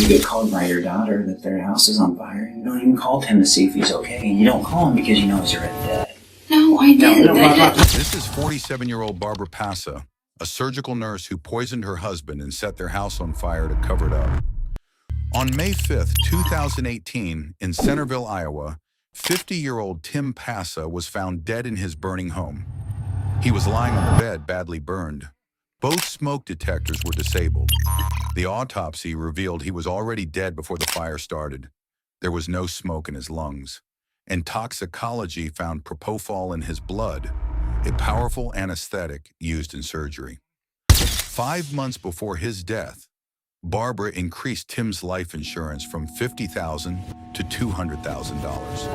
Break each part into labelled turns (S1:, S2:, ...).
S1: You get called by your daughter that their house is on fire. You don't even call Tim to see if he's okay. And you don't call him because you know he's already dead.
S2: No, I didn't.
S3: This is 47-year-old Barbara Pasa, a surgical nurse who poisoned her husband and set their house on fire to cover it up. On May 5th, 2018, in Centerville, Iowa, 50-year-old Tim Pasa was found dead in his burning home. He was lying on the bed, badly burned. Both smoke detectors were disabled. The autopsy revealed he was already dead before the fire started. There was no smoke in his lungs. And toxicology found propofol in his blood, a powerful anesthetic used in surgery. 5 months before his death, Barbara increased Tim's life insurance from $50,000 to $200,000.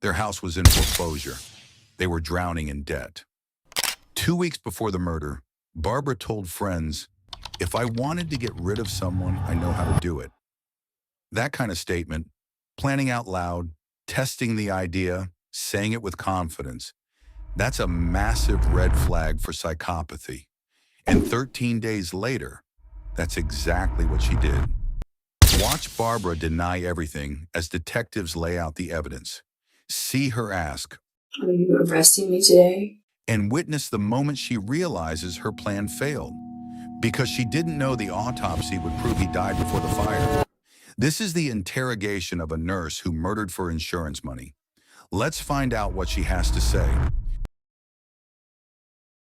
S3: Their house was in foreclosure. They were drowning in debt. 2 weeks before the murder, Barbara told friends, "If I wanted to get rid of someone, I know how to do it." That kind of statement, planning out loud, testing the idea, saying it with confidence, that's a massive red flag for psychopathy. And 13 days later, that's exactly what she did. Watch Barbara deny everything as detectives lay out the evidence. See her ask,
S2: "Are you arresting me today?"
S3: and witness the moment she realizes her plan failed, because she didn't know the autopsy would prove he died before the fire. This is the interrogation of a nurse who murdered for insurance money. Let's find out what she has to say.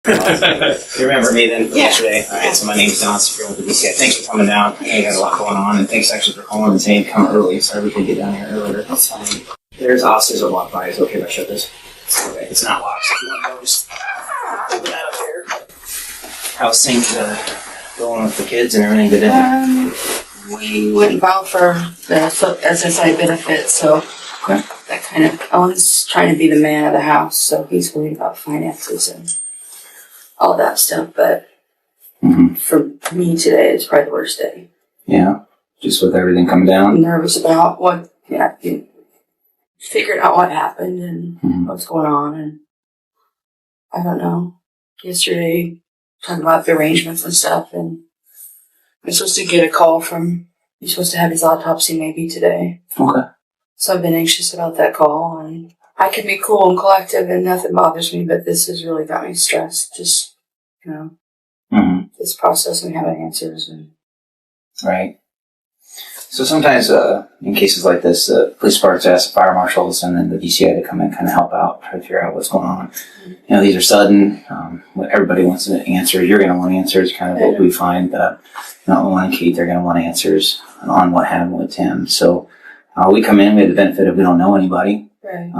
S1: You remember me then from
S2: Yeah.
S1: yesterday? All right, so my name's Don Spiro with the DCI. Thanks for coming down. I know you got a lot going on, and thanks actually for calling and saying come early. Sorry we couldn't get down here earlier.
S2: That's fine.
S1: There's officers are locked by. Is it okay if I shut this? Okay, it's not locked. So if you want to go, just open that up here. How's things going with the kids and everything good?
S2: We went and filed for the SSI benefit, so
S1: Okay.
S2: that kind of, Owen's trying to be the man of the house, so he's worried about finances and all that stuff, but for me today, it's probably the worst day.
S1: Yeah, just with everything coming
S2: I'm
S1: down.
S2: nervous about figuring out what happened and what's going on, and I don't know. Yesterday, talking about the arrangements and stuff, and I'm supposed to get a call he's supposed to have his autopsy maybe today.
S1: Okay.
S2: So I've been anxious about that call, and I can be cool and collective and nothing bothers me, but this has really got me stressed. Just, this process and having answers. And
S1: Right. So sometimes, in cases like this, the police departments ask the fire marshals and then the DCI to come in and kind of help out, try to figure out what's going on. You know, these are sudden. Everybody wants an answer. You're going to want answers. Kind of what we find. Not Owen and Kate, they're going to want answers on what happened with Tim. So we come in. We have the benefit of we don't know anybody.
S2: right.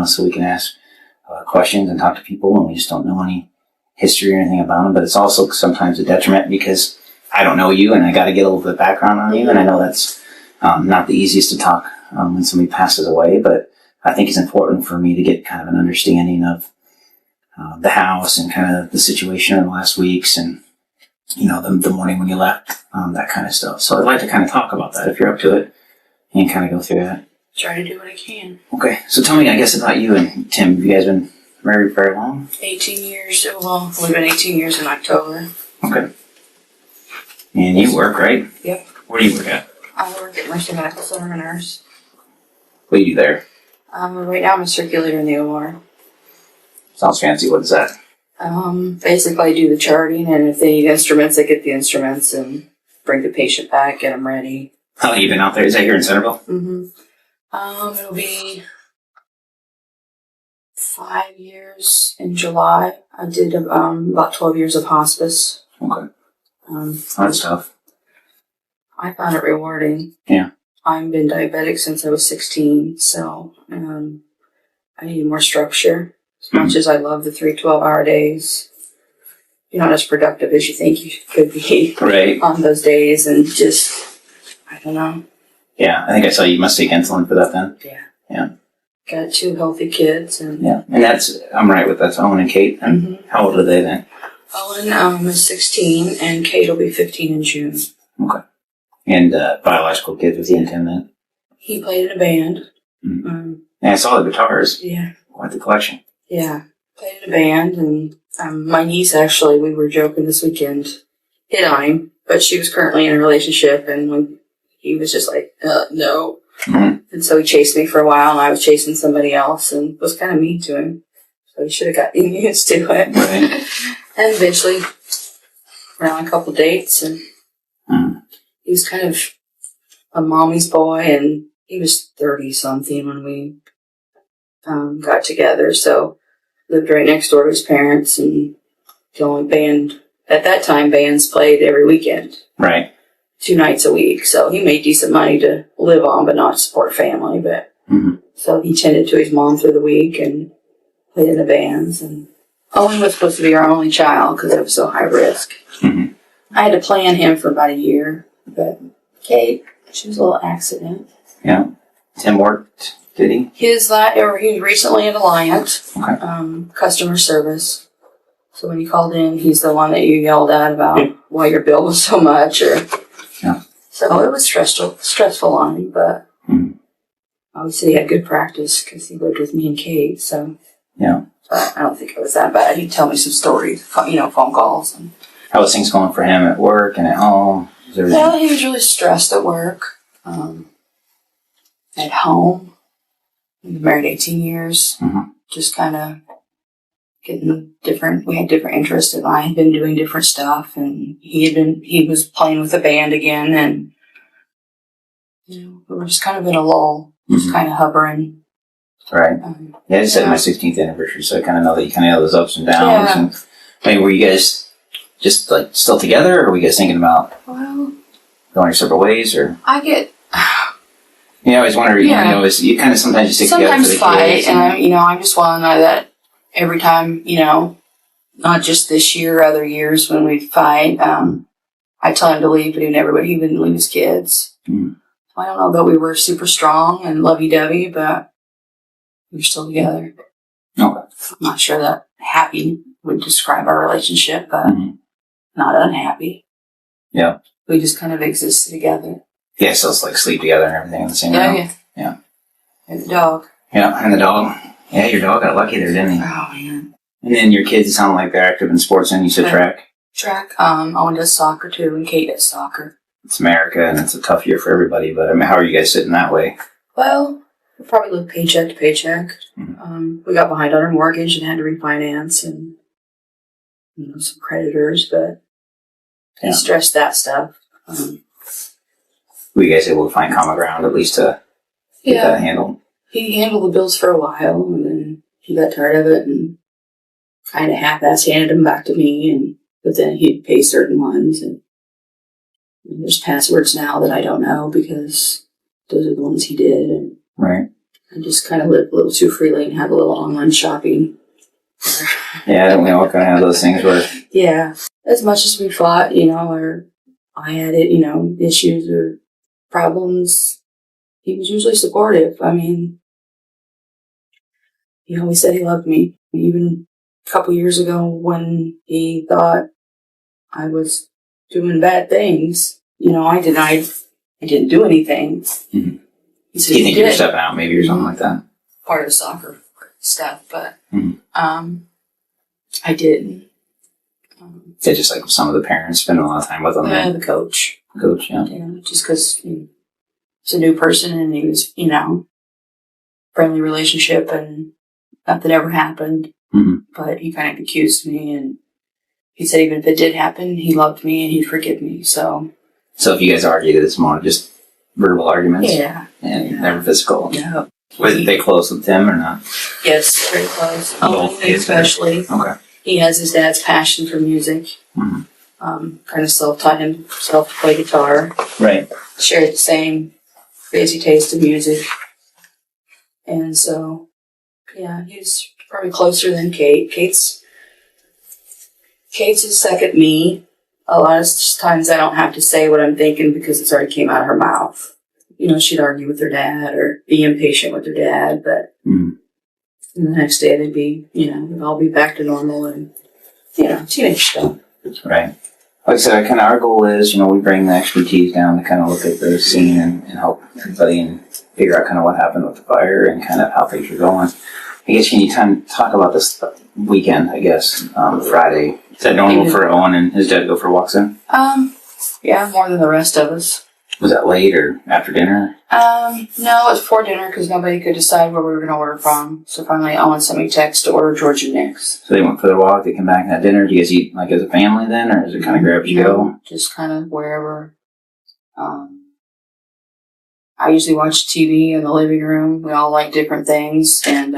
S1: So we can ask questions and talk to people, and we just don't know any history or anything about them. But it's also sometimes a detriment because I don't know you, and I got to get a little bit of background on you, and I know that's not the easiest to talk when somebody passes away, but I think it's important for me to get kind of an understanding of the house and kind of the situation in the last weeks and, the morning when you left, that kind of stuff. So I'd like to kind of talk about that if you're up to it and kind of go through that.
S2: Try to do what I can.
S1: Okay, so tell me, I guess, about you and Tim. Have you guys been married very long?
S2: 18 years. Well, we've been 18 years in October.
S1: Okay. And you work, right?
S2: Yep.
S1: Where do you work at?
S2: I work at Mercy Medical Center, a nurse.
S1: What do you do there?
S2: Right now I'm a circulator in the OR.
S1: Sounds fancy. What is that?
S2: Basically I do the charting, and if they need instruments, I get the instruments and bring the patient back, get them ready.
S1: How long have you been out there? Is that here in Centerville?
S2: It'll be 5 years in July. I did about 12 years of hospice.
S1: Okay. That's tough.
S2: I found it rewarding.
S1: Yeah.
S2: I've been diabetic since I was 16, so I need more structure. As much as I love the 3 12-hour days, you're not as productive as you think you could be on those days, and just, I don't know.
S1: Yeah, I think I saw you must take insulin for that then. Yeah.
S2: Got 2 healthy kids. And
S1: I'm right with that. So Owen and Kate. And how old are they then?
S2: Owen is 16, and Kate will be 15 in June.
S1: Okay. And biological kids with you and Tim then?
S2: He played in a band.
S1: And I saw the guitars.
S2: Yeah.
S1: Quite the collection.
S2: Yeah. Played in a band, and my niece, actually, we were joking this weekend, hit on him, but she was currently in a relationship, and when he was just like, no.
S1: Mhm.
S2: And so he chased me for a while, and I was chasing somebody else, and was kind of mean to him. So he should have gotten used to it.
S1: Right.
S2: And eventually, went on a couple dates, and he was kind of a mommy's boy, and he was 30-something when we got together. So lived right next door to his parents, and the only band at that time, bands played every weekend,
S1: Right.
S2: 2 nights a week. So he made decent money to live on, but not support family. But so he tended to his mom through the week and played in the bands. And Owen was supposed to be our only child because it was so high risk.
S1: Mhm.
S2: I had to plan him for about a year, but Kate, she was a little accident.
S1: Yeah. Tim worked, did he?
S2: He was recently an Alliant,
S1: Okay.
S2: customer service. So when he called in, he's the one that you yelled at about why your bill was so much, or
S1: Yeah.
S2: so it was stressful on him. But obviously he had good practice because he lived with me and Kate. So
S1: Yeah.
S2: but I don't think it was that bad. He'd tell me some stories, phone calls. And
S1: How was things going for him at work and at home? Was everything?
S2: yeah, he was really stressed at work. At home, we were married 18 years. Just kind of getting different. We had different interests, and I had been doing different stuff, and he was playing with the band again, and we were just kind of in a lull, just kind of hovering.
S1: Right. Yeah, I just had my 16th anniversary, so I kind of know that you kind of have those ups and downs.
S2: Yeah.
S1: And I mean, were you guys just like still together, or were you guys thinking about
S2: Well,
S1: going your separate ways, or?
S2: I get
S1: I always wonder.
S2: Yeah.
S1: You kind of sometimes you stick together for
S2: sometimes
S1: the
S2: fight,
S1: kids,
S2: and I just want to know that every time, not just this year, other years when we fight, I tell him to leave, but he wouldn't leave his kids. I don't know that we were super strong and lovey-dovey, but we were still together.
S1: Okay.
S2: I'm not sure that happy would describe our relationship, but not unhappy.
S1: Yeah.
S2: We just kind of existed together.
S1: Yeah, so it's like sleep together and everything in the same room. Yeah.
S2: And the dog.
S1: Yeah, and the dog. Yeah, your dog got lucky there, didn't he?
S2: Oh, man.
S1: And then your kids sound like they're active in sports, and you said track.
S2: Track. Owen does soccer, too, and Kate does soccer.
S1: It's America, and it's a tough year for everybody, but I mean, how are you guys sitting that way?
S2: Well, we probably live paycheck to paycheck. We got behind on our mortgage and had to refinance, and some creditors, but he stressed that stuff.
S1: Were you guys able to find common ground at least to get that handled?
S2: He handled the bills for a while, and then he got tired of it and kind of half-ass handed them back to me, but then he'd pay certain ones, and there's passwords now that I don't know because those are the ones he did, and
S1: Right.
S2: I just kind of live a little too freely and have a little online shopping.
S1: Yeah, don't we all kind of have those things where...
S2: Yeah, as much as we fought, or I had issues or problems, he was usually supportive. I mean, he always said he loved me. Even a couple years ago when he thought I was doing bad things, I denied I didn't do anything. He said,
S1: Do you think you were stepping out maybe or something like that?
S2: Part of the soccer stuff, but I didn't.
S1: Yeah, just like some of the parents spending a lot of time with them.
S2: The coach.
S1: Coach, yeah.
S2: Just because he's a new person and he was, friendly relationship and nothing ever happened. But he kind of accused me, and he said even if it did happen, he loved me and he'd forgive me. So
S1: if you guys argued, it's more just verbal arguments?
S2: Yeah.
S1: And never physical?
S2: Yeah.
S1: Were they close with Tim or not?
S2: Yes, very close.
S1: Both kids?
S2: Especially.
S1: Okay.
S2: He has his dad's passion for music. Kind of self-taught himself to play guitar.
S1: Right.
S2: Shared the same crazy taste of music. And so, yeah, he's probably closer than Kate. Kate's his second me. A lot of times I don't have to say what I'm thinking because it's already came out of her mouth. She'd argue with her dad or be impatient with her dad, but the next day they'd be, we'd all be back to normal and, teenage stuff.
S1: Right. Like I said, kind of our goal is, we bring the expertise down to kind of look at the scene and help everybody and figure out kind of what happened with the fire and kind of how things are going. I guess, can you talk about this weekend, I guess, Friday? Is that normal for Owen and his dad to go for walks in?
S2: Yeah, more than the rest of us.
S1: Was that late or after dinner?
S2: No, it was before dinner because nobody could decide where we were going to order from. So finally, Owen sent me a text to order George and Nick's.
S1: So they went for their walk, they come back and had dinner. Do you guys eat like as a family then, or is it kind of grab as you go?
S2: Just kind of wherever. I usually watch TV in the living room. We all like different things, and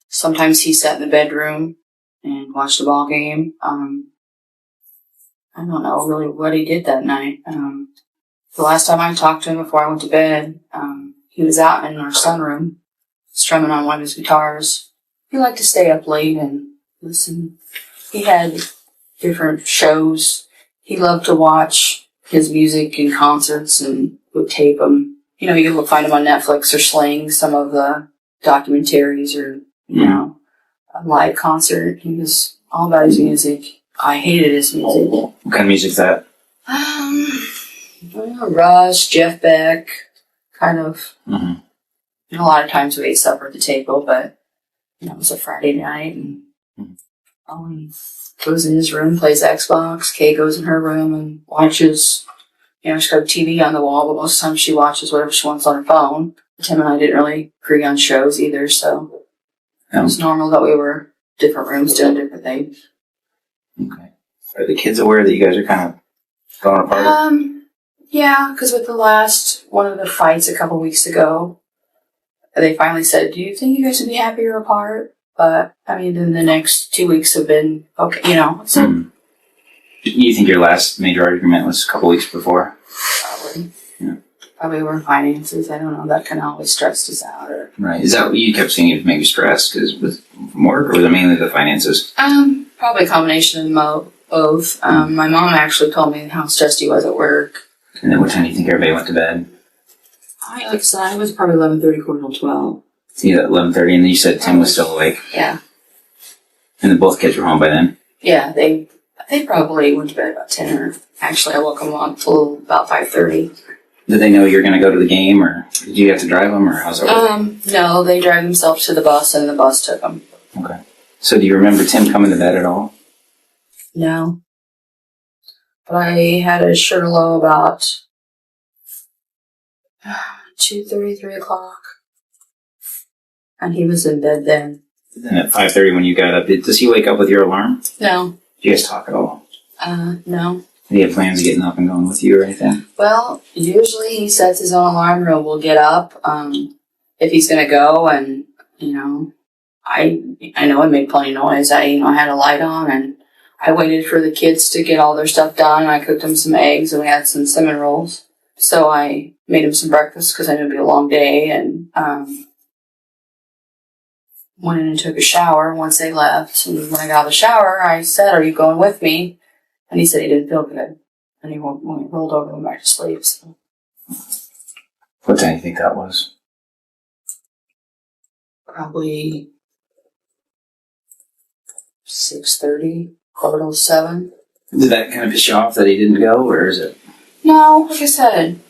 S2: sometimes he sat in the bedroom and watched the ball game. I don't know really what he did that night. The last time I talked to him before I went to bed, he was out in our sunroom, strumming on one of his guitars. He liked to stay up late and listen. He had different shows. He loved to watch his music in concerts and would tape them. You know, you could find him on Netflix or Sling, some of the documentaries or, you know, a live concert. He was all about his music. I hated his music.
S1: What kind of music's that?
S2: Rush, Jeff Beck, kind of.
S1: Mm-hmm.
S2: And a lot of times we ate supper at the table, but you know, it was a Friday night, and Owen goes in his room, plays Xbox. Kay goes in her room and watches. You know, she's got a TV on the wall, but most of the time she watches whatever she wants on her phone. Tim and I didn't really agree on shows either, so it was normal that we were different rooms doing different things.
S1: Okay. Are the kids aware that you guys are kind of going apart?
S2: Yeah, because with the last one of the fights a couple weeks ago, they finally said, "Do you think you guys would be happier apart?" But I mean, then the next 2 weeks have been okay. You know, so
S1: You think your last major argument was a couple weeks before?
S2: probably,
S1: Yeah.
S2: probably over finances. I don't know. That kind of always stressed us out. Or
S1: Right. Is that what you kept saying? It was maybe stress because with from work, or was it mainly the finances?
S2: probably a combination of both. My mom actually told me how stressed he was at work.
S1: And then what time do you think everybody went to bed?
S2: Like I said, it was probably 11:30, quarter till 12.
S1: Yeah, 11:30, and then you said Tim was still awake,
S2: Yeah.
S1: and then both kids were home by then.
S2: Yeah, they probably went to bed about 10 or actually I woke them up till about 5:30.
S1: Did they know you were going to go to the game, or did you have to drive them, or how's it work?
S2: No, they drive themselves to the bus and the bus took them.
S1: Okay. So do you remember Tim coming to bed at all?
S2: No. But I had a sugar low about 2:30, 3 o'clock. And he was in bed then.
S1: And at 5:30 when you got up, does he wake up with your alarm?
S2: No.
S1: Do you guys talk at all?
S2: No.
S1: Do you have plans of getting up and going with you or anything?
S2: Well, usually he sets his own alarm and we'll get up if he's going to go. And, you know, I know it made plenty of noise. I had a light on and I waited for the kids to get all their stuff done. I cooked them some eggs and we had some cinnamon rolls. So I made them some breakfast because I knew it'd be a long day and went in and took a shower once they left. And when I got out of the shower, I said, "Are you going with me?" And he said he didn't feel good. And he rolled over and went back to sleep. So.
S1: What time do you think that was?
S2: Probably 6:30, quarter till 7.
S1: Did that kind of piss you off that he didn't go, or is it?
S2: No, like I said,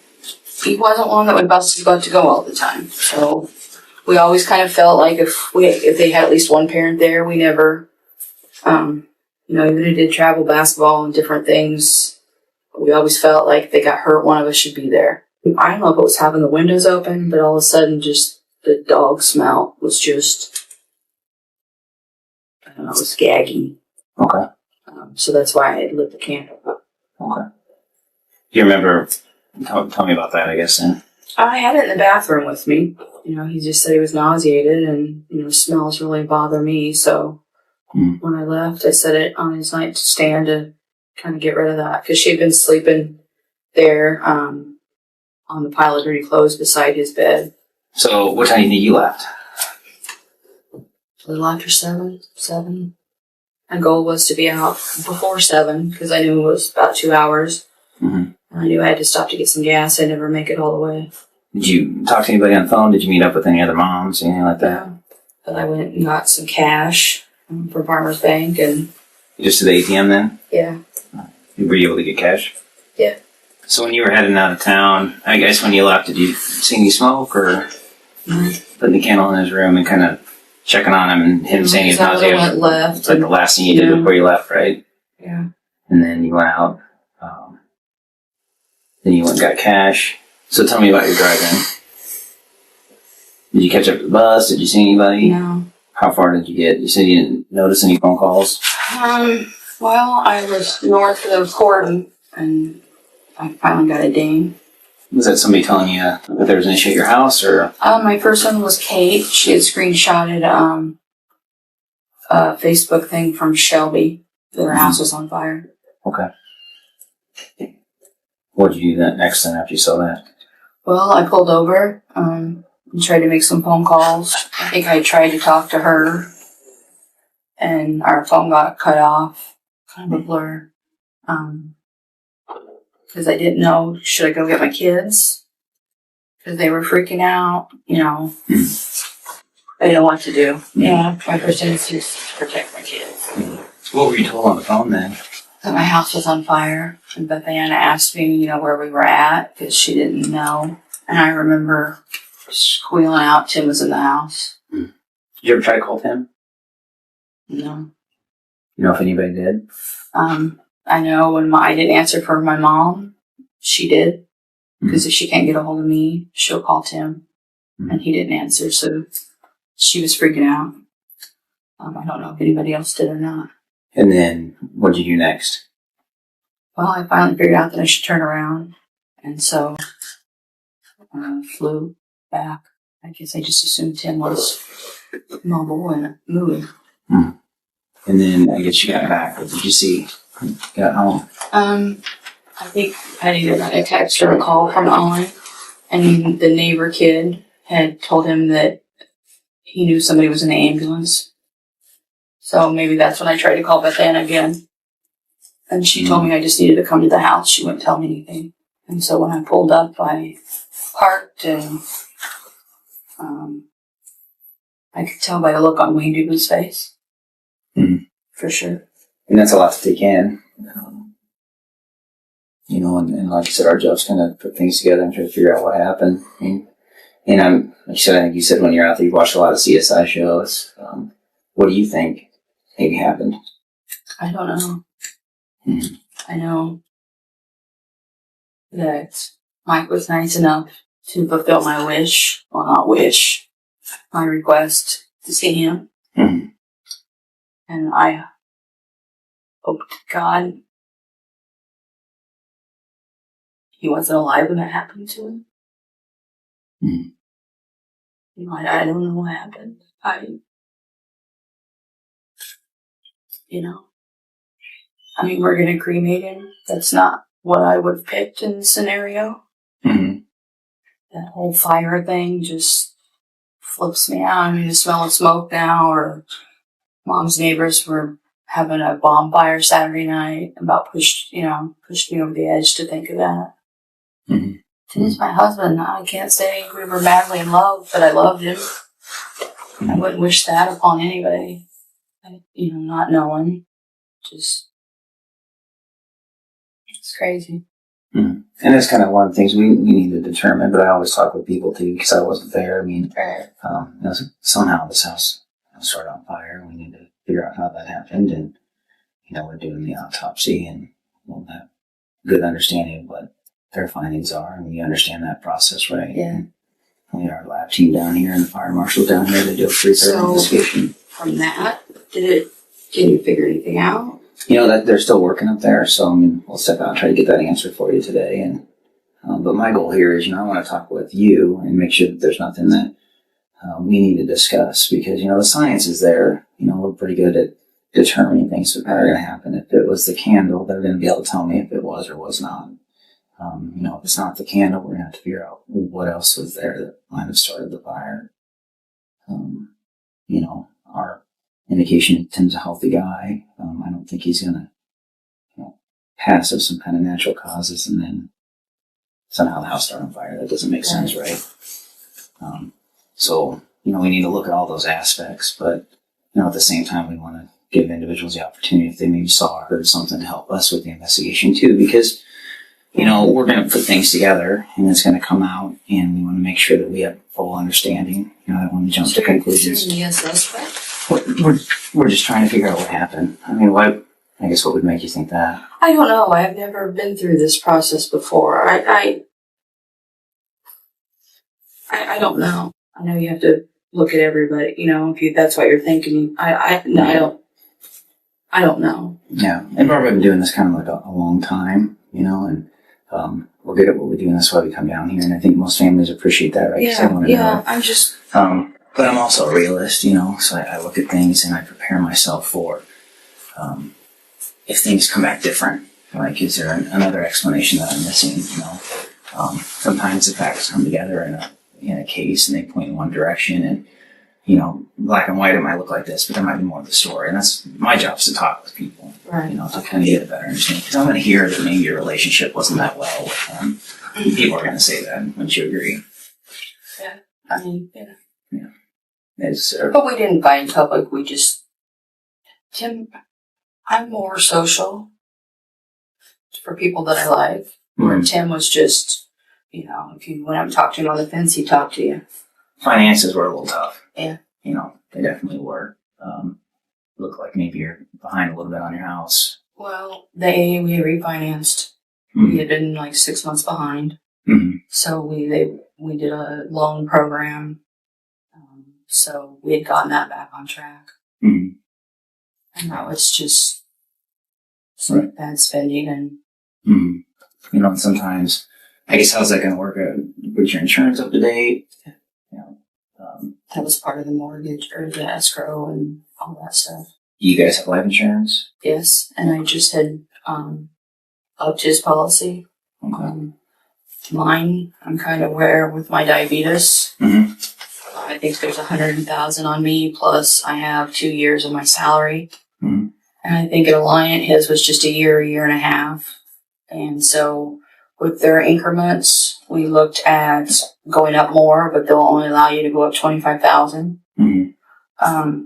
S2: he wasn't one that would bust his butt to go all the time. So we always kind of felt like if they had at least one parent there, we never, even if they did travel basketball and different things, we always felt like if they got hurt, one of us should be there. I don't know if it was having the windows open, but all of a sudden just the dog smell was just, I don't know, it was gaggy.
S1: Okay.
S2: So that's why I lit the candle.
S1: Okay. Do you remember? Tell me about that, I guess, then.
S2: I had it in the bathroom with me. You know, he just said he was nauseated and, smells really bother me. So when I left, I set it on his nightstand to kind of get rid of that. Because she had been sleeping there on the pile of dirty clothes beside his bed.
S1: So what time do you think you left?
S2: A little after 7. My goal was to be out before 7 because I knew it was about 2 hours. Mm-hmm. I knew I had to stop to get some gas. I'd never make it all the way.
S1: Did you talk to anybody on the phone? Did you meet up with any other moms, anything like that?
S2: Yeah. But I went and got some cash from Farmers Bank and...
S1: Just to the ATM then?
S2: Yeah.
S1: Were you able to get cash?
S2: Yeah.
S1: So when you were heading out of town, I guess when you left, did you see any smoke or putting the candle in his room and kind of checking on him and him saying he's nauseous?
S2: Left.
S1: It's like the last thing you did before you left, right?
S2: Yeah.
S1: And then you went out. Then you went and got cash. So tell me about your driving. Did you catch up to the bus? Did you see anybody?
S2: No.
S1: How far did you get? You said you didn't notice any phone calls?
S2: Well, I was north of Gordon, and I finally got a ding.
S1: Was that somebody telling you that there was an issue at your house, or?
S2: My first one was Kate. She had screenshotted a Facebook thing from Shelby that her house was on fire.
S1: Okay. What did you do that next then after you saw that?
S2: Well, I pulled over and tried to make some phone calls. I think I tried to talk to her, and our phone got cut off. Kind of a blur. Because I didn't know, should I go get my kids? Because they were freaking out, you know. I didn't know what to do. Yeah, my first instinct is to protect my kids.
S1: What were you told on the phone then?
S2: That my house was on fire, and Bethana asked me, you know, where we were at, because she didn't know. And I remember squealing out, Tim was in the house.
S1: Did you ever try to call Tim?
S2: No.
S1: You know if anybody did?
S2: I know when I didn't answer for my mom, she did. Because if she can't get a hold of me, she'll call Tim. And he didn't answer, so she was freaking out. I don't know if anybody else did or not.
S1: And then, what did you do next?
S2: Well, I finally figured out that I should turn around. And so, flew back. I guess I just assumed Tim was mobile and moving.
S1: And then, I guess you got back. What did you see? You got home.
S2: I think I either got a text or a call from Owen. And the neighbor kid had told him that he knew somebody was in the ambulance. So maybe that's when I tried to call Beth Ann again. And she told me I just needed to come to the house. She wouldn't tell me anything. And so when I pulled up, I parked, and I could tell by the look on Wayne Dubin's face. For sure.
S1: And that's a lot to take in. You know, and like you said, our job's kind of put things together and try to figure out what happened. And I'm, like you said, I think you said when you're out there, you watched a lot of CSI shows. What do you think maybe happened?
S2: I don't know. I know that Mike was nice enough to fulfill my wish. Well, not wish. My request to see him. And I hope to God he wasn't alive when that happened to him. You know, I don't know what happened. I mean, we're going to cremate him. That's not what I would have picked in the scenario. That whole fire thing just flips me out. I mean, the smell of smoke now, or Mom's neighbors were having a bonfire Saturday night, about pushed me over the edge to think of that. Tim's my husband. I can't say we were madly in love, but I loved him. I wouldn't wish that upon anybody. Not knowing. Just, it's crazy.
S1: And that's kind of one of the things we need to determine, but I always talk with people too, because I wasn't there. I mean, somehow this house started on fire. We need to figure out how that happened, and, we're doing the autopsy, and we'll have a good understanding of what their findings are, and we understand that process, right?
S2: Yeah.
S1: And we have our lab team down here and the fire marshal down here to do a pretty thorough investigation.
S2: From that, can you figure anything out?
S1: That they're still working up there, so we'll step out and try to get that answer for you today. And but my goal here is, I want to talk with you and make sure that there's nothing that we need to discuss, because the science is there. We're pretty good at determining things that are going to happen. If it was the candle, they're going to be able to tell me if it was or was not. If it's not the candle, we're going to have to figure out what else was there that might have started the fire. Our indication Tim's a healthy guy. I don't think he's going to pass of some kind of natural causes and then somehow the house started on fire. That doesn't make sense, right? So, we need to look at all those aspects, but, at the same time, we want to give individuals the opportunity, if they maybe saw or heard something, to help us with the investigation too, because, we're going to put things together and it's going to come out, and we want to make sure that we have full understanding. I don't want to jump to conclusions.
S2: Yes, that's right.
S1: We're just trying to figure out what happened. I mean, I guess what would make you think that?
S2: I don't know. I've never been through this process before. I don't know. I know you have to look at everybody, if that's what you're thinking. I don't know.
S1: Yeah. And Barbara, I've been doing this kind of like a long time, and we're good at what we do, and that's why we come down here. And I think most families appreciate that, right? 'Cause they want to know.
S2: I'm just...
S1: But I'm also a realist, so I look at things and I prepare myself for if things come back different. Like, is there another explanation that I'm missing? Sometimes the facts come together in a case and they point in one direction, and black and white, it might look like this, but there might be more of the story. And that's my job, is to talk with people,
S2: Right.
S1: To kind of get a better understanding. Because I'm going to hear that maybe your relationship wasn't that well with them. People are going to say that. Wouldn't you agree?
S2: Yeah. I mean,
S1: Yeah.
S2: But we didn't fight in public. We just... Tim, I'm more social for people that I like. Where Tim was just, if you went up and talked to him on the fence, he'd talk to you.
S1: Finances were a little tough.
S2: Yeah.
S1: They definitely were. Look like maybe you're behind a little bit on your house.
S2: Well, we refinanced. We had been like 6 months behind.
S1: Mm-hmm.
S2: So we did a loan program. So we had gotten that back on track.
S1: Mm-hmm.
S2: And now it's just some bad spending and...
S1: Mm-hmm. And sometimes, I guess, how's that going to work? Was your insurance up to date?
S2: That was part of the mortgage or the escrow and all that stuff.
S1: You guys have life insurance?
S2: Yes, and I just had upped his policy.
S1: Okay.
S2: Mine, I'm kind of aware with my diabetes.
S1: Mm-hmm.
S2: I think there's $100,000 on me, plus I have 2 years of my salary.
S1: Mm-hmm.
S2: And I think at Alliant, his was just a year and a half. And so with their increments, we looked at going up more, but they'll only allow you to go up $25,000.
S1: Mm-hmm.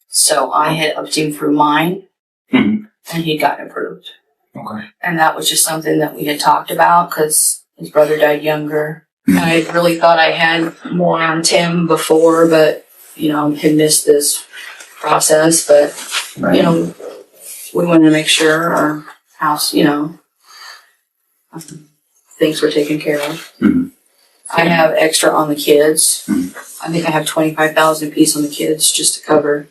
S2: So I had upped him through mine, and he got approved.
S1: Okay.
S2: And that was just something that we had talked about because his brother died younger. And I really thought I had more on Tim before, but, had missed this process. But,
S1: Right.
S2: we wanted to make sure our house, things were taken care of.
S1: Mm-hmm.
S2: I have extra on the kids.
S1: Mm-hmm.
S2: I think I have $25,000 apiece on the kids just to cover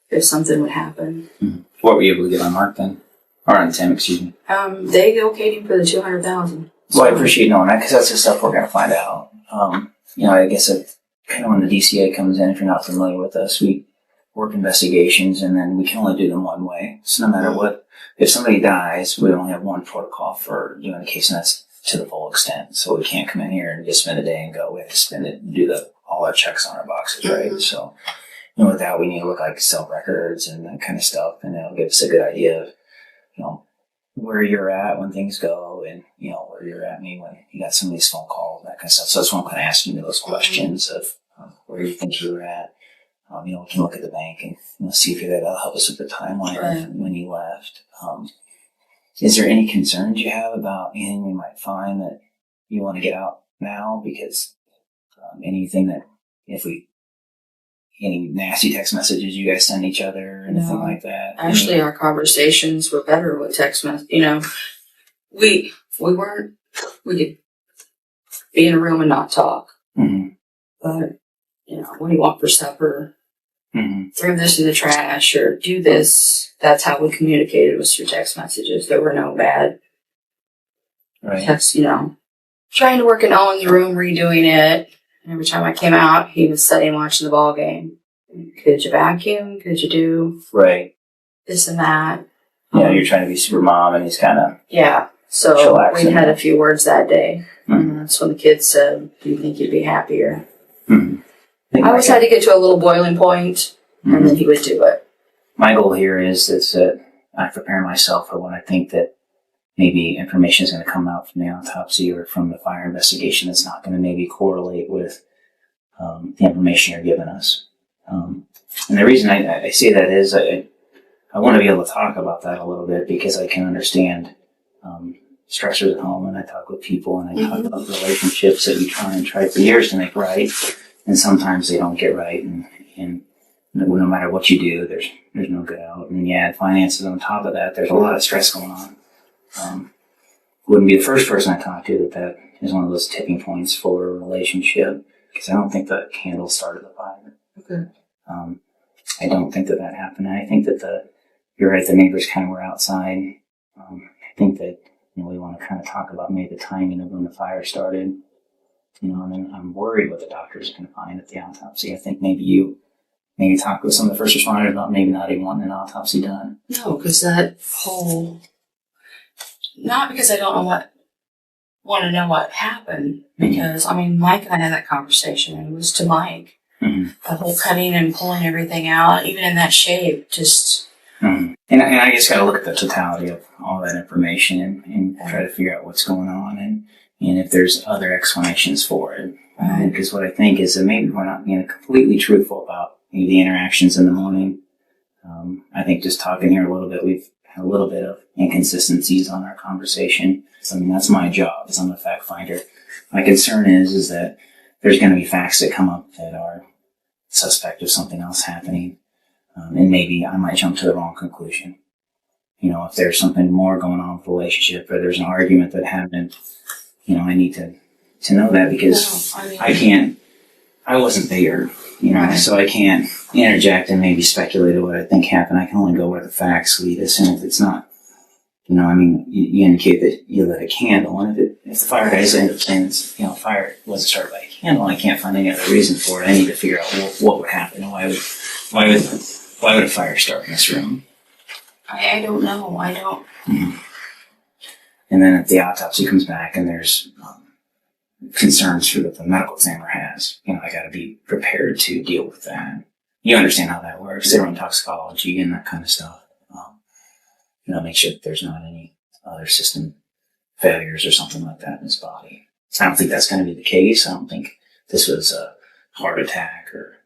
S2: if something would happen.
S1: Mm-hmm. What were you able to get on Mark then? Or on Tim, excuse me.
S2: They okayed him for the $200,000.
S1: Well, I appreciate knowing that, because that's the stuff we're going to find out. I guess kind of when the DCA comes in, if you're not familiar with us, we work investigations, and then we can only do them one way. So no matter what, if somebody dies, we only have one protocol for doing a case, and that's to the full extent. So we can't come in here and just spend a day and go. We have to spend it and do all our checks on our boxes, right?
S2: Mm-hmm.
S1: So, with that, we need to look like cell records and that kind of stuff, and it'll give us a good idea of, where you're at when things go, and, where you're at maybe when you got some of these phone calls, that kind of stuff. So that's why I'm kind of asking you those questions of where you think you were at. We can look at the bank and see if that'll help us with the timeline of when you left. Is there any concerns you have about anything we might find that you want to get out now? Because anything that, any nasty text messages you guys send each other or anything like that?
S2: Actually, our conversations were better with text messages. We could be in a room and not talk.
S1: Mm-hmm.
S2: But, what do you want for supper?
S1: Mm-hmm.
S2: Throw this in the trash or do this. That's how we communicated, was through text messages. There were no bad texts, Trying to work in Owen's room, redoing it. And every time I came out, he was sitting watching the ball game. Could you vacuum? Could you do this and that?
S1: You're trying to be super mom, and he's kind of
S2: So
S1: chillaxing.
S2: we had a few words that day.
S1: Mm-hmm.
S2: And that's when the kids said, "Do you think you'd be happier?"
S1: Mm-hmm.
S2: I always had to get to a little boiling point, and then he would do it.
S1: My goal here is that I prepare myself for when I think that maybe information is going to come out from the autopsy or from the fire investigation that's not going to maybe correlate with the information you're giving us. And the reason I say that is I want to be able to talk about that a little bit, because I can understand stressors at home, and I talk with people, and I talk about relationships that we try for years to make right, and sometimes they don't get right, and no matter what you do, there's no good out. And you add finances on top of that, there's a lot of stress going on. Wouldn't be the first person I talk to that is one of those tipping points for a relationship, because I don't think the candle started the fire.
S2: Okay.
S1: I don't think that happened. And I think that you're right, the neighbors kind of were outside. I think that, we want to kind of talk about maybe the timing of when the fire started. And I'm worried what the doctors are going to find at the autopsy. I think maybe talk with some of the first responders about maybe not even wanting an autopsy done.
S2: No, because that whole, not because I don't want to know what happened, because, Mike and I had that conversation, and it was to Mike.
S1: Mm-hmm.
S2: The whole cutting and pulling everything out, even in that shape, just...
S1: Mm-hmm. And I just got to look at the totality of all that information and try to figure out what's going on and if there's other explanations for it. Because what I think is that maybe we're not being completely truthful about maybe the interactions in the morning. I think just talking here a little bit, we've had a little bit of inconsistencies on our conversation. So, that's my job, is I'm a fact finder. My concern is that there's going to be facts that come up that are suspect of something else happening. And maybe I might jump to the wrong conclusion. If there's something more going on with the relationship, or there's an argument that happened, I need to know that, because I wasn't there, so I can't interject and maybe speculate what I think happened. I can only go where the facts lead us, and if it's not, you indicate that you lit a candle, and if the fire guys end up saying fire wasn't started by a candle, I can't find any other reason for it. I need to figure out what would happen, and why would a fire start in this room?
S2: I don't know. I don't.
S1: Mm-hmm. And then if the autopsy comes back and there's concerns that the medical examiner has, I got to be prepared to deal with that. You understand how that works. They run toxicology and that kind of stuff. Make sure that there's not any other system failures or something like that in his body. I don't think that's going to be the case. I don't think this was a heart attack or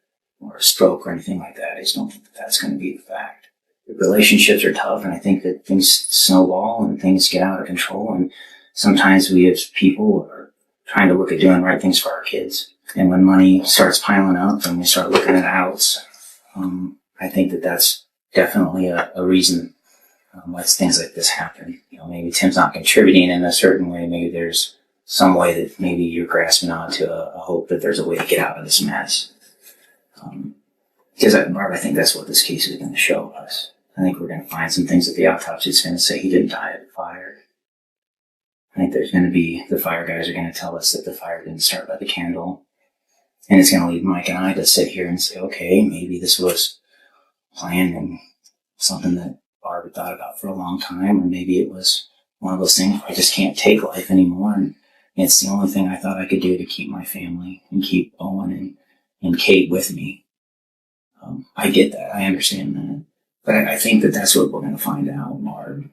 S1: a stroke or anything like that. I just don't think that's going to be the fact. Relationships are tough, and I think that things snowball and things get out of control, and sometimes we as people are trying to look at doing the right things for our kids. And when money starts piling up and we start looking at outs, I think that that's definitely a reason why things like this happen. Maybe Tim's not contributing in a certain way. Maybe there's some way that maybe you're grasping onto a hope that there's a way to get out of this mess. Because I think that's what this case is going to show us. I think we're going to find some things that the autopsy is going to say he didn't die of the fire. I think there's going to be, the fire guys are going to tell us that the fire didn't start by the candle. And it's going to leave Mike and I to sit here and say, okay, maybe this was planned and something that Barbara thought about for a long time, or maybe it was one of those things where I just can't take life anymore, and it's the only thing I thought I could do to keep my family and keep Owen and Kate with me. I get that. I understand that. But I think that that's what we're going to find out, Barb.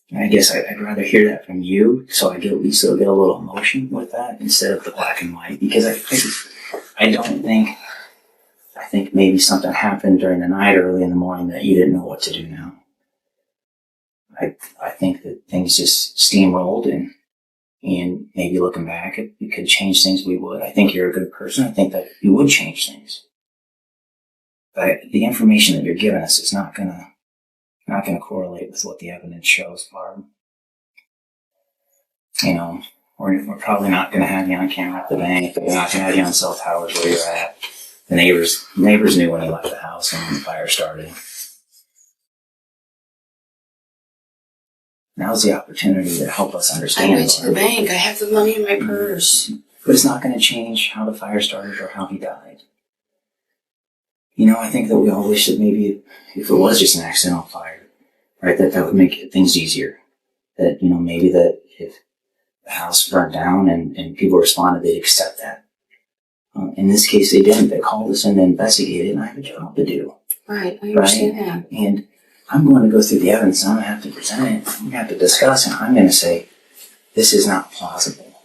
S1: And I guess I'd rather hear that from you, so I get at least get a little emotion with that instead of the black and white. Because I think maybe something happened during the night or early in the morning that you didn't know what to do now. I think that things just steamrolled, and maybe looking back, it could change things. We would. I think you're a good person. I think that you would change things. But the information that you're giving us is not gonna correlate with what the evidence shows, Barb. We're probably not gonna have you on camera at the bank. We're not gonna have you on cell towers where you're at. The neighbors knew when you left the house and when the fire started. Now's the opportunity to help us understand.
S2: I went to the bank. I have the money in my purse.
S1: But it's not going to change how the fire started or how he died. I think that we all wish that maybe if it was just an accidental fire, right, that would make things easier. That, maybe that if the house burned down and people responded, they'd accept that. In this case, they didn't. They called us and they investigated, and I have a job to do.
S2: Right, I understand that.
S1: And I'm going to go through the evidence, and I'm going to have to present it. I'm going to have to discuss it. I'm going to say, this is not plausible.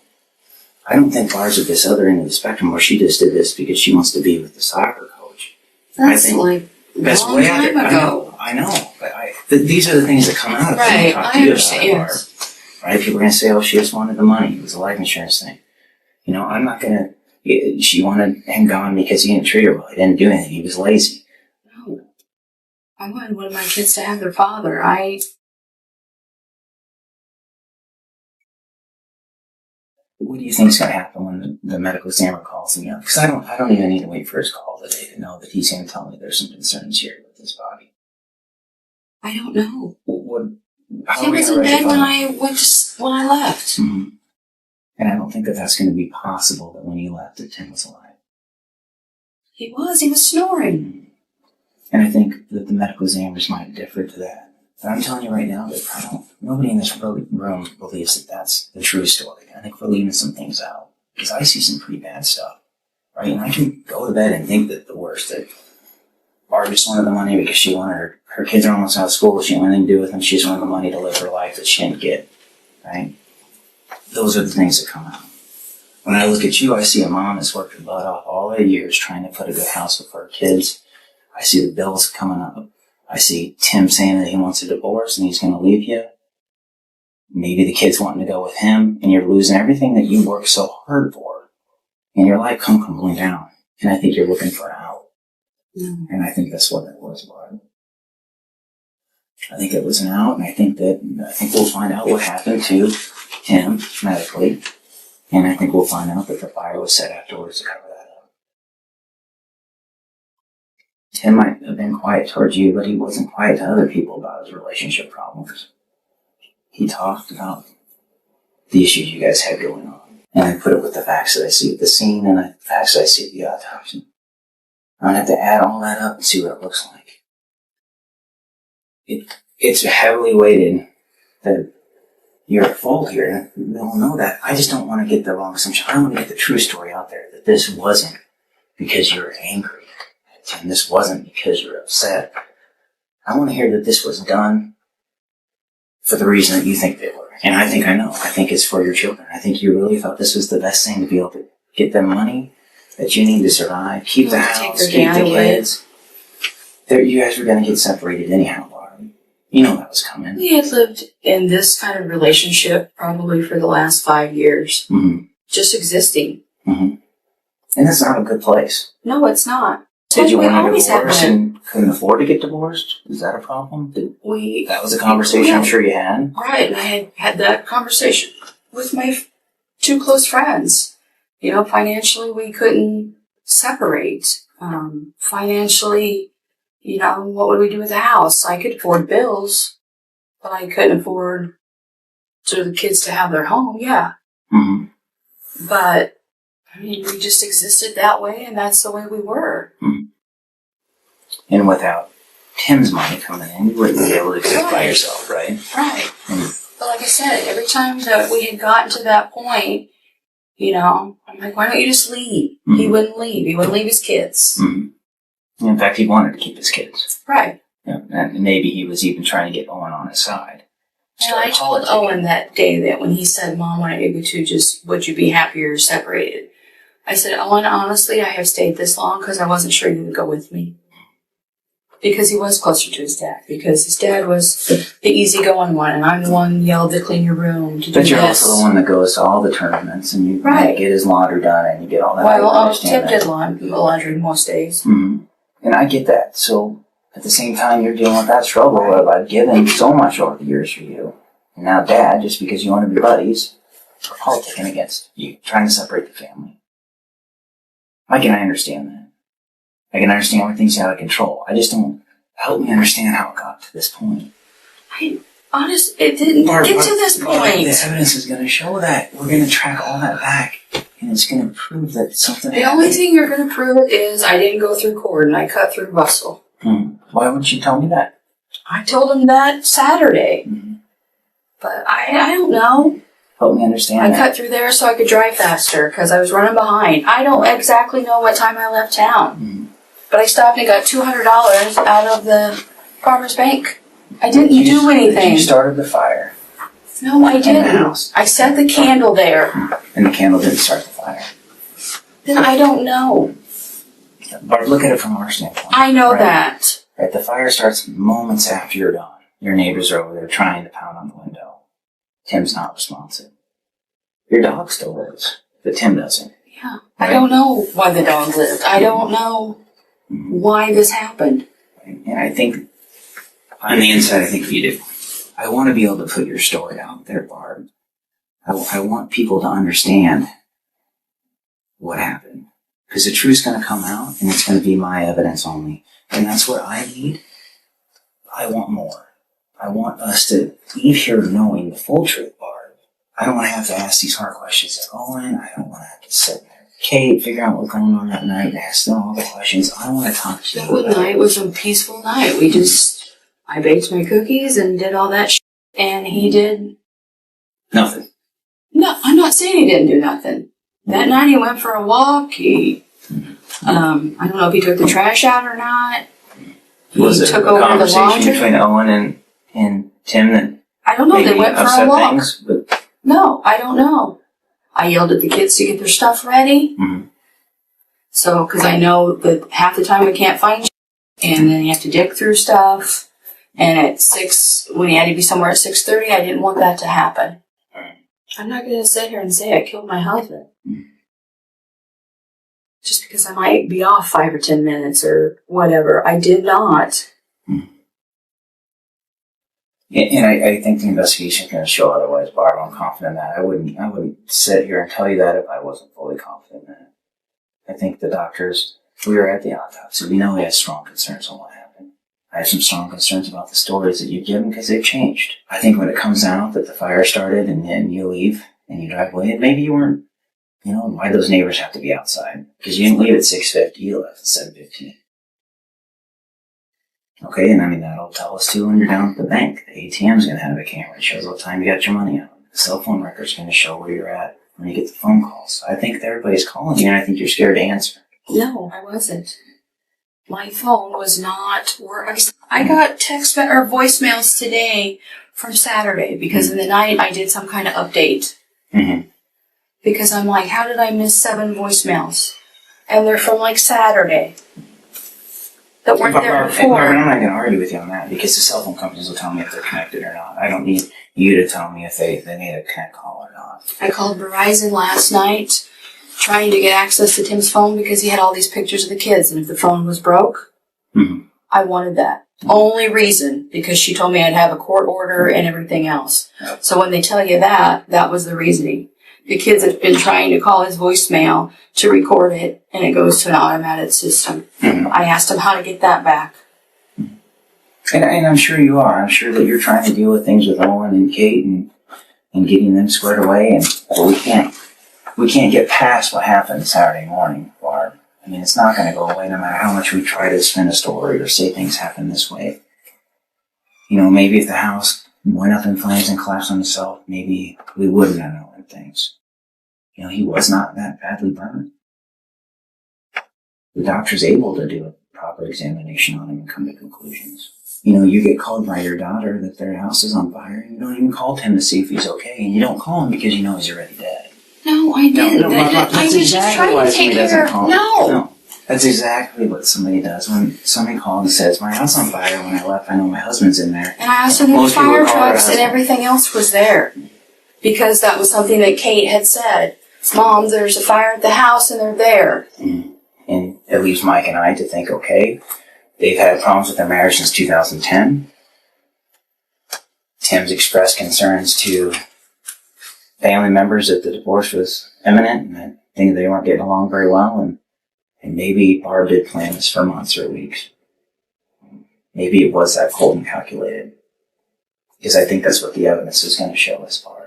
S1: I don't think Barb's at this other end of the spectrum where she just did this because she wants to be with the soccer coach.
S2: That's like a long time ago.
S1: I know. But these are the things that come out of
S2: right, I understand.
S1: Right? People are going to say, oh, she just wanted the money. It was a life insurance thing. I'm not going to, She wanted him gone because he didn't treat her well. He didn't do anything. He was lazy.
S2: No. I wanted one of my kids to have their father.
S1: What do you think is going to happen when the medical examiner calls me up? Because I don't even need to wait for his call today to know that he's going to tell me there's some concerns here with his body.
S2: I don't know.
S1: How
S2: He was in bed when I left.
S1: Mm-hmm. And I don't think that that's going to be possible that when you left that Tim was alive.
S2: He was snoring.
S1: And I think that the medical examiners might differ to that. But I'm telling you right now that nobody in this room believes that that's the true story. I think we're leaving some things out. Because I see some pretty bad stuff. Right? And I can go to bed and think that the worst, that Barb just wanted the money because she wanted her kids are almost out of school, she didn't want anything to do with them, she just wanted the money to live her life that she didn't get. Right? Those are the things that come out. When I look at you, I see a mom that's worked her butt off all her years trying to put a good house up for her kids. I see the bills coming up. I see Tim saying that he wants a divorce and he's going to leave you. Maybe the kids wanting to go with him, and you're losing everything that you worked so hard for. And your life come crumbling down. And I think you're looking for an out.
S2: Mm.
S1: And I think that's what it was, Barb. I think it was an out, and I think we'll find out what happened to Tim medically. And I think we'll find out that the fire was set afterwards to cover that up. Tim might have been quiet towards you, but he wasn't quiet to other people about his relationship problems. He talked about the issues you guys had going on. And I put it with the facts that I see at the scene and the facts that I see at the autopsy. I'm going to have to add all that up and see what it looks like. It's heavily weighted that you're at fault here. We all know that. I just don't want to get the wrong assumption. I don't want to get the true story out there that this wasn't because you're angry. And this wasn't because you're upset. I want to hear that this was done for the reason that you think they were. And I think I know. I think it's for your children. I think you really thought this was the best thing to be able to get them money that you need to survive, keep the house, keep the kids. You guys were going to get separated anyhow, Barb. You know that was coming.
S2: We had lived in this kind of relationship probably for the last 5 years.
S1: Mm-hmm.
S2: Just existing.
S1: Mm-hmm. And that's not a good place.
S2: No, it's not.
S1: Did you
S2: we
S1: want a
S2: always
S1: divorce
S2: have
S1: and couldn't afford to get divorced? Is that a problem? That was a conversation
S2: Yeah.
S1: I'm sure you had.
S2: Right, and I had that conversation with my two close friends. You know, financially we couldn't separate. Financially, you know, what would we do with the house? I could afford bills, but I couldn't afford for the kids to have their home, yeah.
S1: Mm-hmm.
S2: But, I mean, we just existed that way, and that's the way we were.
S1: Mm-hmm. And without Tim's money coming in, you wouldn't be able to exist by yourself, right?
S2: Right.
S1: Mm-hmm.
S2: But like I said, every time that we had gotten to that point, you know, I'm like, why don't you just leave?
S1: Mm-hmm.
S2: He wouldn't leave. He wouldn't leave his kids.
S1: Mm-hmm. In fact, he wanted to keep his kids.
S2: Right.
S1: Yeah, and maybe he was even trying to get Owen on his side.
S2: And I told Owen that day that when he said, Mom, why don't you go to just, would you be happier separated? I said, Owen, honestly, I have stayed this long because I wasn't sure you would go with me. Because he was closer to his dad. Because his dad was the easygoing one, and I'm the one who yelled to clean your room, to do
S1: But you're
S2: this.
S1: also the one that goes to all the tournaments, and you
S2: Right.
S1: get his laundry done, and you get all that.
S2: Well, Tim did laundry most days.
S1: Mm-hmm. And I get that. So at the same time, you're dealing with that struggle of I've given so much over the years for you. And now Dad, just because you want to be buddies, are politicking against you, trying to separate the family. I can understand that. I can understand when things are out of control. I just don't help me understand how it got to this point.
S2: It didn't get to this point.
S1: The evidence is going to show that. We're going to track all that back, and it's going to prove that something
S2: The
S1: happened.
S2: only thing you're going to prove is I didn't go through cord and I cut through Russell.
S1: Why wouldn't you tell me that?
S2: I told him that Saturday.
S1: Mm-hmm.
S2: But I don't know.
S1: Help me understand
S2: I
S1: that.
S2: cut through there so I could drive faster because I was running behind. I don't exactly know what time I left town.
S1: Mm-hmm.
S2: But I stopped and got $200 out of the Farmer's Bank. I didn't do anything.
S1: You started the fire.
S2: No, I
S1: In the
S2: didn't.
S1: house.
S2: I set the candle there.
S1: And the candle didn't start the fire.
S2: Then I don't know.
S1: But look at it from our standpoint.
S2: I know
S1: right?
S2: that.
S1: Right, the fire starts moments after you're gone. Your neighbors are over there trying to pound on the window. Tim's not responsive. Your dog still lives, but Tim doesn't.
S2: Yeah. I don't know why the dog lived. I don't know why this happened.
S1: And I think, on the inside, I think you do. I want to be able to put your story out there, Barb. I want people to understand what happened. Because the truth's going to come out, and it's going to be my evidence only. And that's what I need. I want more. I want us to leave here knowing the full truth, Barb. I don't want to have to ask these hard questions at Owen. I don't want to have to sit there with Kate, figure out what's going on that night, and ask them all the questions. I want to talk to you.
S2: That night was a peaceful night. I baked my cookies and did all that shit, and he did
S1: nothing.
S2: No, I'm not saying he didn't do nothing. That night he went for a walk. I don't know if he took the trash out or not.
S1: Was it
S2: took
S1: a
S2: over the
S1: conversation
S2: laundry
S1: between Owen and Tim that
S2: I don't know. They
S1: maybe
S2: went for
S1: upset
S2: a walk.
S1: things? But
S2: No, I don't know. I yelled at the kids to get their stuff ready.
S1: Mhm.
S2: So, because I know that half the time we can't find shit, and then you have to dig through stuff. And at 6, when he had to be somewhere at 6:30, I didn't want that to happen. I'm not going to sit here and say I killed my husband. Just because I might be off 5 or 10 minutes or whatever. I did not.
S1: And I think the investigation is going to show otherwise, Barb. I'm confident in that. I wouldn't sit here and tell you that if I wasn't fully confident in it. I think the doctors, we were at the autopsy. We know we had strong concerns on what happened. I have some strong concerns about the stories that you've given because they've changed. I think when it comes out that the fire started and then you leave and you drive away, and maybe you weren't, why those neighbors have to be outside? Because you didn't leave at 6:50, you left at 7:15. Okay, and that'll tell us too when you're down at the bank. The ATM's going to have a camera that shows what time you got your money out. The cell phone record's going to show where you're at when you get the phone calls. I think that everybody's calling you and I think you're scared to answer.
S2: No, I wasn't. My phone was not working. I got text or voicemails today from Saturday because in the night I did some kind of update.
S1: Mm-hmm.
S2: Because I'm like, how did I miss 7 voicemails? And they're from Saturday. That weren't there before.
S1: I'm not going to argue with you on that because the cell phone companies will tell me if they're connected or not. I don't need you to tell me if they made a connect call or not.
S2: I called Verizon last night trying to get access to Tim's phone because he had all these pictures of the kids, and if the phone was broke, I wanted that. Only reason, because she told me I'd have a court order and everything else. So when they tell you that, that was the reasoning. The kids have been trying to call his voicemail to record it, and it goes to an automated system. I asked him how to get that back.
S1: And I'm sure you are. I'm sure that you're trying to deal with things with Owen and Kate and getting them squared away. But we can't get past what happened Saturday morning, Barb. It's not going to go away no matter how much we try to spin a story or say things happen this way. Maybe if the house went up in flames and collapsed on itself, maybe we wouldn't have known things. He was not that badly burned. The doctor's able to do a proper examination on him and come to conclusions. You get called by your daughter that their house is on fire, and you don't even call him to see if he's okay, and you don't call him because you know he's already dead.
S2: No, I didn't.
S1: I was just trying to take care of...
S2: No.
S1: That's exactly what somebody does. When somebody calls and says, my house on fire, when I left, I know my husband's in there.
S2: And I also knew fire trucks and everything else was there. Because that was something that Kate had said. Mom, there's a fire at the house and they're there.
S1: And it leaves Mike and I to think, okay, they've had problems with their marriage since 2010. Tim's expressed concerns to family members that the divorce was imminent and that they weren't getting along very well. And maybe Barb did plan this for months or weeks. Maybe it was that cold and calculated. Because I think that's what the evidence is going to show us, Barb.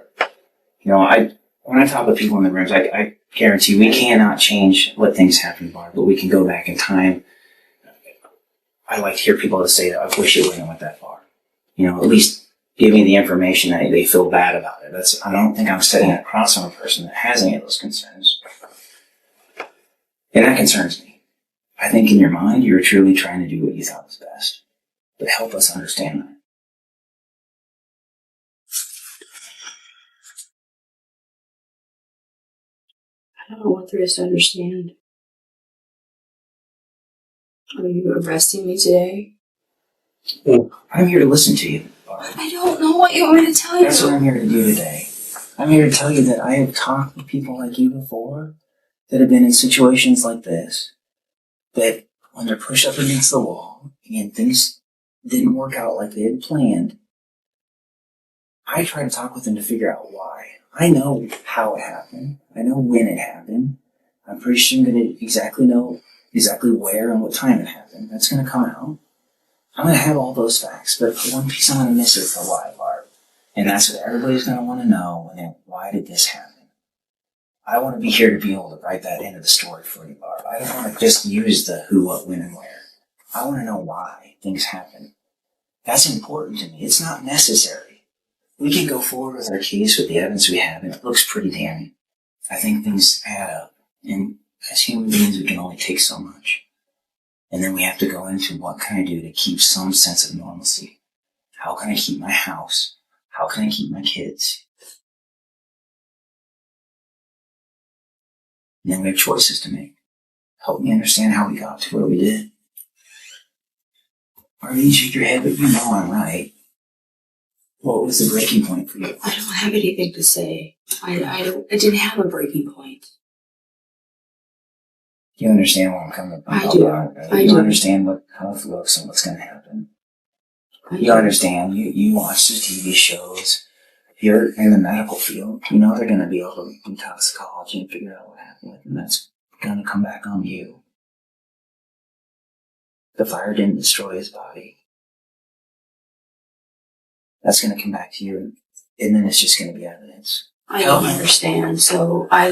S1: When I talk with people in the rooms, I guarantee we cannot change what things happen, Barb, but we can go back in time. I like to hear people say that I wish it wouldn't have went that far. At least give me the information that they feel bad about it. I don't think I'm setting a cross on a person that has any of those concerns. And that concerns me. I think in your mind, you were truly trying to do what you thought was best. But help us understand that.
S2: I don't know what there is to understand. Are you arresting me today?
S1: Well, I'm here to listen to you, Barb.
S2: I don't know what you want me to tell you.
S1: That's what I'm here to do today. I'm here to tell you that I have talked with people like you before that have been in situations like this, that when they're pushed up against the wall and things didn't work out like they had planned, I try to talk with them to figure out why. I know how it happened. I know when it happened. I'm pretty sure I'm going to know exactly where and what time it happened. That's going to come out. I'm going to have all those facts, but one piece I'm going to miss is the why, Barb. And that's what everybody's going to want to know. Why did this happen? I want to be here to be able to write that into the story for you, Barb. I don't want to just use the who, what, when, and where. I want to know why things happen. That's important to me. It's not necessary. We can go forward with our case with the evidence we have, and it looks pretty damning. I think things add up. And as human beings, we can only take so much. And then we have to go into what can I do to keep some sense of normalcy? How can I keep my house? How can I keep my kids? And then we have choices to make. Help me understand how we got to where we did. Or you shake your head, but you know I'm right. What was the breaking point for you?
S2: I don't have anything to say. I didn't have a breaking point.
S1: You understand where I'm coming from?
S2: I do. I
S1: You
S2: do.
S1: understand how it looks and what's going to happen. You understand. You watch the TV shows. You're in the medical field. You know they're going to be able to do toxicology and figure out what happened with him. That's going to come back on you. The fire didn't destroy his body. That's going to come back to you, and then it's just going to be evidence.
S2: I don't understand, so I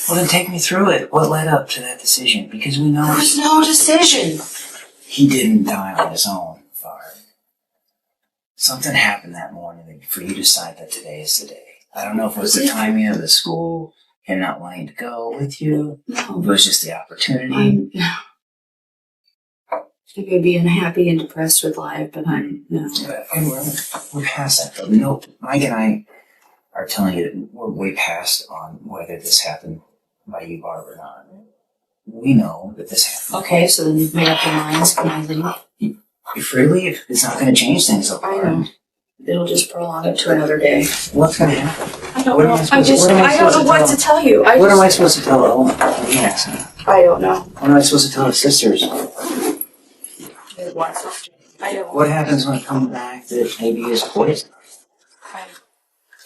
S1: Well, then take me through it. What led up to that decision? Because we know
S2: there was no decision.
S1: he didn't die on his own, Barb. Something happened that morning for you to decide that today is the day. I don't know if it was the timing of the school, him not wanting to go with you.
S2: No.
S1: It was just the opportunity.
S2: I could be unhappy and depressed with life, but I'm no.
S1: And we're past that, though. No, Mike and I are telling you that we're way past on whether this happened by you, Barb, or not. We know that this happened.
S2: Okay, so then you've made up your minds. Can I leave?
S1: You're free to leave. It's not going to change things so far.
S2: I know. It'll just prolong it to another day.
S1: What's going to happen?
S2: I don't
S1: What
S2: know.
S1: am I supposed to- what am I
S2: I don't
S1: supposed
S2: know
S1: to
S2: what
S1: tell
S2: to tell you.
S1: What am I supposed to tell Ellen? Yes.
S2: I don't know.
S1: What am I supposed to tell the sisters?
S2: I don't.
S1: What happens when it comes back that maybe is poison?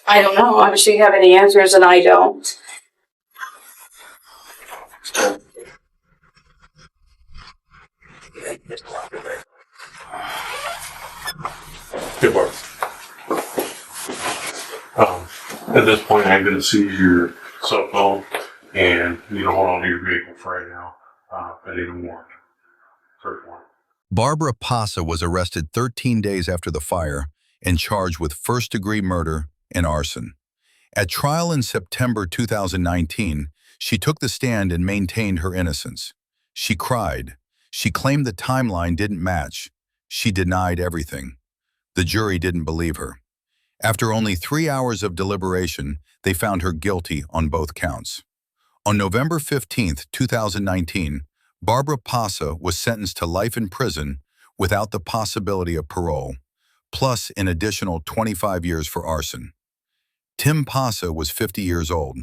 S2: I don't know. I'm sure you have any answers, and I don't.
S4: Good work. At this point, I'm going to seize your cell phone, and you don't hold on to your vehicle for right now. I need a warrant. Search warrant.
S3: Barbara Pasa was arrested 13 days after the fire and charged with first-degree murder and arson. At trial in September 2019, she took the stand and maintained her innocence. She cried. She claimed the timeline didn't match. She denied everything. The jury didn't believe her. After only 3 hours of deliberation, they found her guilty on both counts. On November 15, 2019, Barbara Pasa was sentenced to life in prison without the possibility of parole, plus an additional 25 years for arson. Tim Pasa was 50 years old.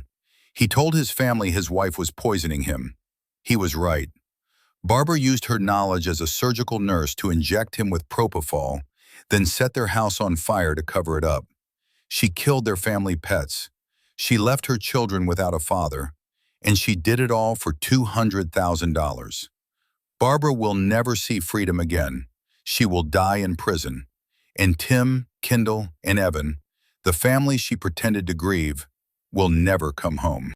S3: He told his family his wife was poisoning him. He was right. Barbara used her knowledge as a surgical nurse to inject him with propofol, then set their house on fire to cover it up. She killed their family pets. She left her children without a father, and she did it all for $200,000. Barbara will never see freedom again. She will die in prison. And Tim, Kendall, and Evan, the family she pretended to grieve, will never come home.